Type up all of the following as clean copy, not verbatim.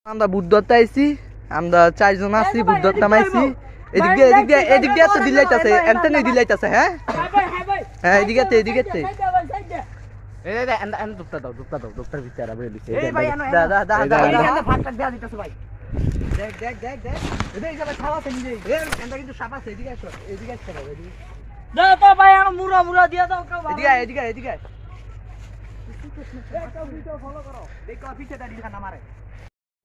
আমরা বুদ্ধতে আইছি, আমরা চারজন আছি বুদ্ধত নামাইছি। এদিক দিয়ে তো দিলাইতাছে, এনতে দিলাইতাছে। হ্যাঁ হ্যাঁ, এদিকে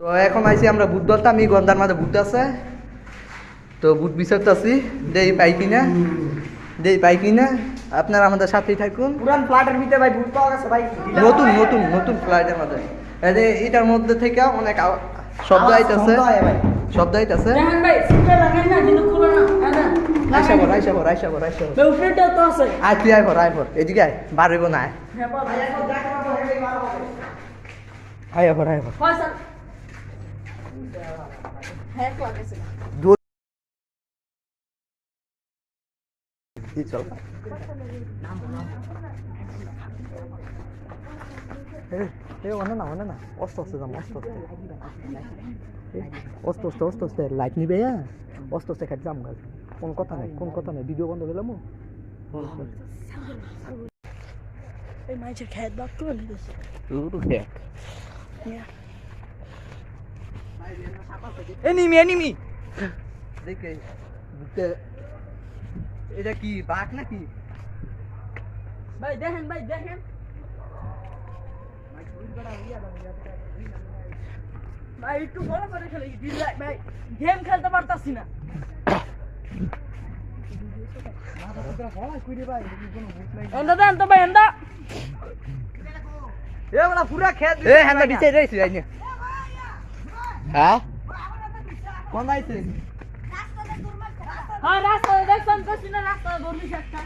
তো এখন আইছি আমরা বুদ্ধতা, আমি গন্ধার মাঝে বুদ্ধ আছে, তো বুট বিচারতেছি দেই পাই কিনা। আপনারা আমাদের সাথেই থাকুন। পুরান ফ্ল্যাটের ভিতরে ভাই ভূত পাওয়া গেছে ভাই। নতুন ফ্লাইটের মধ্যে এটার মধ্যে থেকে অনেক শব্দ আইতাছে। দেখেন ভাই সিটে লাগাই না কিন্তু খুলো না। আইসা বর ভাই উপরেটা তো আছে। আয় তুই আয় ভর এদিকে আয়, বাড়িব না আয়। হ্যাঁ বাবা এখন দেখো বাবা এই বাবা আয় ভর হয় স্যার হ্যাঁ লাগাইছে চল না অস্ত লাইট নিবে। অস্ত খাই যাম গাছ। কোন কথা নাই ভিডিও বন্ধ করলাম। এই মাইজের খেত বাক করে দিছে এনিমি দেখে এটা কি বাঘ নাকি? ভাই দেখেন ভাই একটু বড় করে খেলে ভাই গেম খেলতে পারতাছি না। এন্দা দেন তো ভাই এন্দা এ বলা পুরা খেত এ হেন্দা দিছে যাইছি আইনে। হ্যাঁ কোন আইছে? হ্যাঁ রাস্তা দেখছেন কইছি না রাস্তা ধরবি একটা।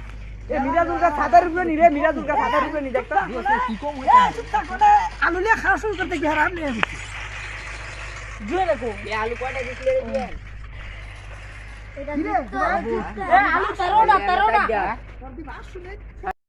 এ মিরাজুলকা ছাতার উপরে নি রে, মিরাজুলকা ছাতার উপরে নি দেখতা। কি কম এ চুপটা কোনে আলু লিয়া খাওয়া শুরু করতে কি হারাম নিয়ে গেছে। জুয়ে দেখো এ আলু কয়টা দিছিলে রে দিয়েন? এটা আলু তারো না তোর দি বাস শুনে